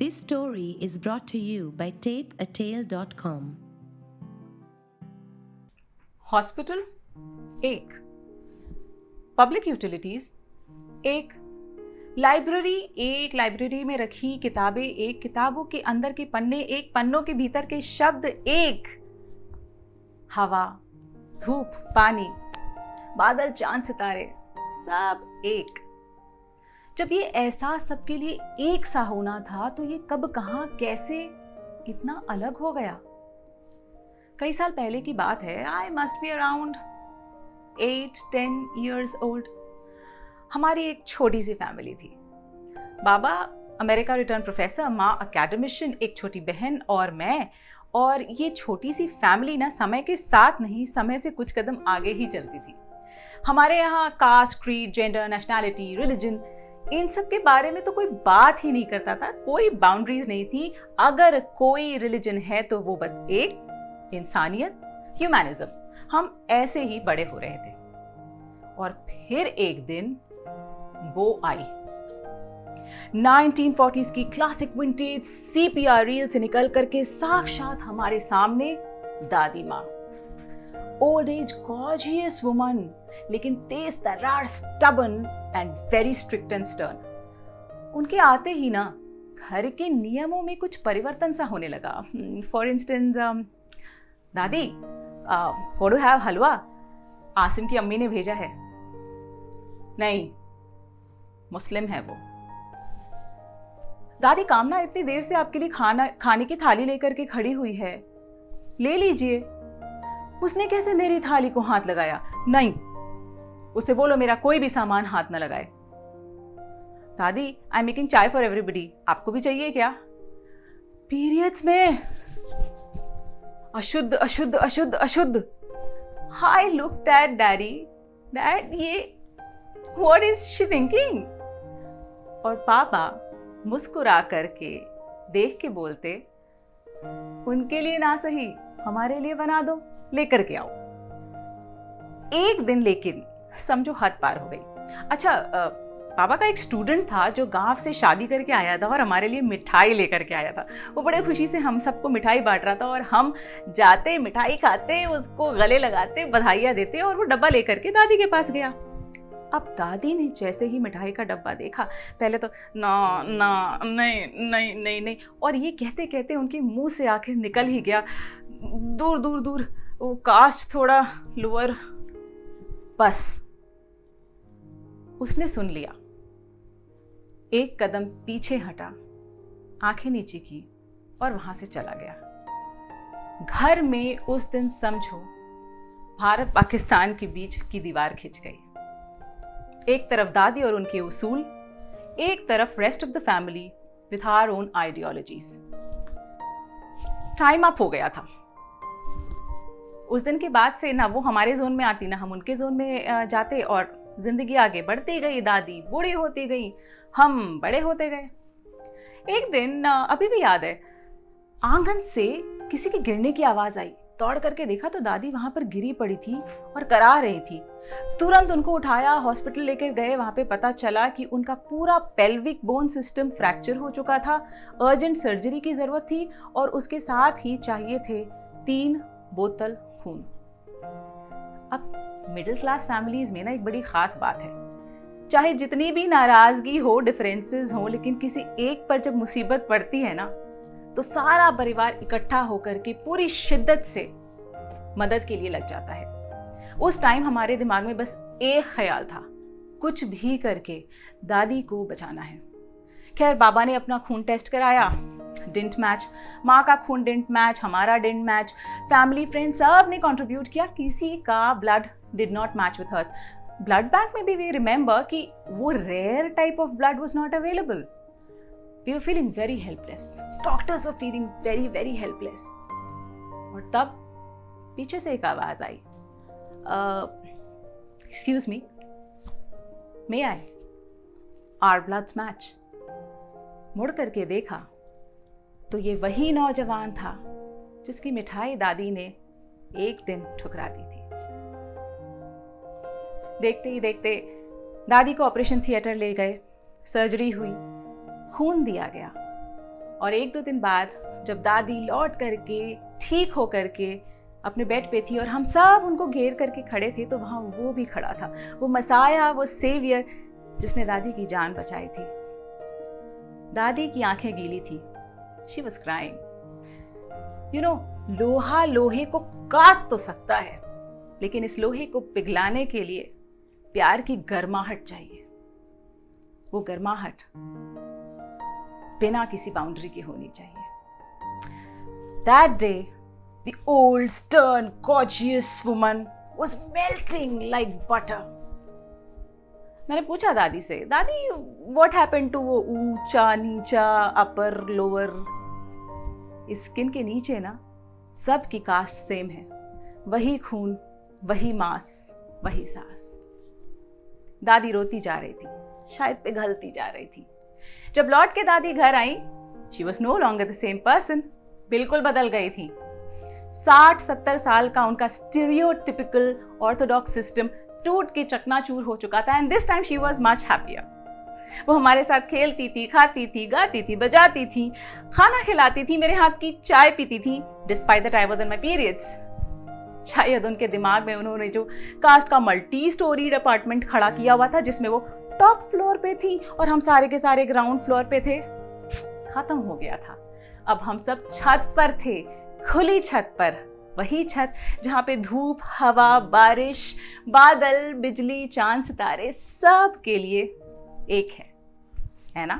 This story is brought to you by tapeatale.com. Hospital एक, public utilities एक, library एक, library में रखी किताबें एक, किताबों के अंदर के पन्ने एक, पन्नों के भीतर के शब्द एक, हवा, धूप, पानी, बादल, चांद, सितारे सब एक। जब ये एहसास सबके लिए एक सा होना था तो ये कब, कहां, कैसे इतना अलग हो गया? कई साल पहले की बात है। I must be around 8-10 years old। हमारी एक छोटी सी फैमिली थी। बाबा अमेरिका रिटर्न प्रोफेसर, माँ अकेडमिशियन, एक छोटी बहन और मैं। और ये छोटी सी फैमिली ना समय के साथ नहीं, समय से कुछ कदम आगे ही चलती थी। हमारे यहाँ caste, creed, gender, nationality, religion, इन सब के बारे में तो कोई बात ही नहीं करता था। कोई बाउंड्रीज नहीं थी। अगर कोई रिलीजन है तो वो बस एक, इंसानियत, ह्यूमैनिज्म। हम ऐसे ही बड़े हो रहे थे। और फिर एक दिन वो आई। 1940s की क्लासिक विंटेज सीपीआर रील से निकल करके साक्षात हमारे सामने दादी माँ। ओल्ड एज गॉर्जियस वुमन, लेकिन तेज तर्रार, stubborn and very strict and stern. उनके आते ही ना घर के नियमों में कुछ परिवर्तन सा होने लगा। फॉर इंस्टेंस, दादी, व्हाट डू हैव हलवा? आसिम की अम्मी ने भेजा है। नहीं, मुस्लिम है वो। दादी, कामना इतनी देर से आपके लिए खाने की थाली लेकर के खड़ी हुई है, ले लीजिए। उसने कैसे मेरी थाली को हाथ लगाया? नहीं, उसे बोलो मेरा कोई भी सामान हाथ न लगाए। दादी, आई एम मेकिंग चाय फॉर एवरीबडी, आपको भी चाहिए क्या? पीरियड्स में अशुद्ध अशुद्ध अशुद्ध अशुद्ध। I looked at daddy, dad ये व्हाट इज शी थिंकिंग? और पापा मुस्कुरा करके देख के बोलते, उनके लिए ना सही हमारे लिए बना दो, लेकर के आओ। एक दिन लेकिन समझो हद पार हो गई। अच्छा, पापा का एक स्टूडेंट था जो गांव से शादी करके आया था और हमारे लिए मिठाई लेकर के आया था। वो बड़े खुशी से हम सबको मिठाई बांट रहा था और हम जाते, मिठाई खाते, उसको गले लगाते, बधाइयाँ देते, और वो डब्बा लेकर के दादी के पास गया। अब दादी ने जैसे ही मिठाई का डब्बा देखा, पहले तो ना ना, नहीं नहीं नहीं नहीं, और ये कहते कहते उनके मुंह से आखिर निकल ही गया, दूर दूर दूर, वो कास्ट थोड़ा लोअर। बस उसने सुन लिया, एक कदम पीछे हटा, आंखें नीचे की और वहां से चला गया। घर में उस दिन समझो भारत पाकिस्तान के बीच की दीवार खिंच गई। एक तरफ दादी और उनके उसूल, एक तरफ rest of the family with our own ideologies. Time up हो गया था। उस दिन के बाद से ना वो हमारे जोन में आती, ना हम उनके जोन में जाते, और जिंदगी आगे बढ़ती गई। दादी बूढ़ी होती गई, हम बड़े होते गए। एक दिन अभी भी याद है, आंगन से किसी के गिरने की आवाज आई। दौड़ करके देखा तो दादी वहां पर गिरी पड़ी थी और करा रही थी। तुरंत उनको उठाया, हॉस्पिटल लेकर गए। वहां पे पता चला कि उनका पूरा पेल्विक बोन सिस्टम फ्रैक्चर हो चुका था, अर्जेंट सर्जरी की जरूरत थी, और उसके साथ ही चाहिए थे 3 बोतल खून। अब मिडिल क्लास फैमिलीज में ना एक बड़ी खास बात है, चाहे जितनी भी नाराजगी हो, डिफरेंसेस हो, लेकिन किसी एक पर जब मुसीबत पड़ती है ना, तो सारा परिवार इकट्ठा होकर के पूरी शिद्दत से मदद के लिए लग जाता है। उस टाइम हमारे दिमाग में बस एक ख्याल था, कुछ भी करके दादी को बचाना है। खैर, बाबा ने अपना खून टेस्ट कराया, डिडंट मैच। माँ का खून डिडंट मैच, हमारा डिडंट मैच। फैमिली, फ्रेंड्स सब ने कंट्रीब्यूट किया, किसी का blood did not match with hers. Blood bank में भी वी रिमेंबर कि वो rare type of blood was not available. We were feeling very helpless, doctors were feeling very very helpless. और तब पीछे से एक आवाज आई, excuse me, may I, our bloods match. मुड़ करके देखा तो ये वही नौजवान था जिसकी मिठाई दादी ने एक दिन ठुकरा दी थी। देखते ही देखते दादी को ऑपरेशन थिएटर ले गए, सर्जरी हुई, खून दिया गया, और 1-2 दिन बाद जब दादी लौट करके ठीक हो करके अपने बेड पे थी और हम सब उनको घेर करके खड़े थे, तो वहाँ वो भी खड़ा था, वो मसाया, वो सेवियर जिसने दादी की जान बचाई थी। दादी की आंखें गीली थी, she was crying. You know, लोहा लोहे को काट तो सकता है, लेकिन इस लोहे को पिघलाने के लिए प्यार की गर्माहट चाहिए। वो गर्माहट बिना किसी बाउंड्री के होनी चाहिए। That day, the old, stern, gorgeous woman was melting like butter. मैंने पूछा दादी से, दादी what happened to वो ऊंचा नीचा, अपर लोअर? इस स्किन के नीचे ना सबकी कास्ट सेम है, वही खून, वही मांस, वही सांस। दादी रोती जा रही थी, शायद पिघलती जा रही थी। जब लौट के दादी घर आई, she was no longer the same person, बिल्कुल बदल गई थी। 60-70 साल का उनका स्टीरियोटिपिकल ऑर्थोडॉक्स सिस्टम टूट के चकनाचूर हो चुका था, and this time she was much happier. वो हमारे साथ खेलती थी, खाती थी, गाती थी, बजाती थी, खाना खिलाती थी, मेरे हाथ की चाय पीती थी, despite that I was in my periods. शायद उनके दिमाग में उन्होंने जो कास्ट का मल्टी स्टोरीड अपार्टमेंट खड़ा किया हुआ था, जिसमें वो टॉप फ्लोर पे थी और हम सारे के सारे ग्राउंड फ्लोर पे थे, खत्म हो गया था। अब हम सब छत पर थे, खुली छत पर, वही छत जहां पे धूप, हवा, बारिश, बादल, बिजली, चांद, सितारे सब के लिए एक है ना?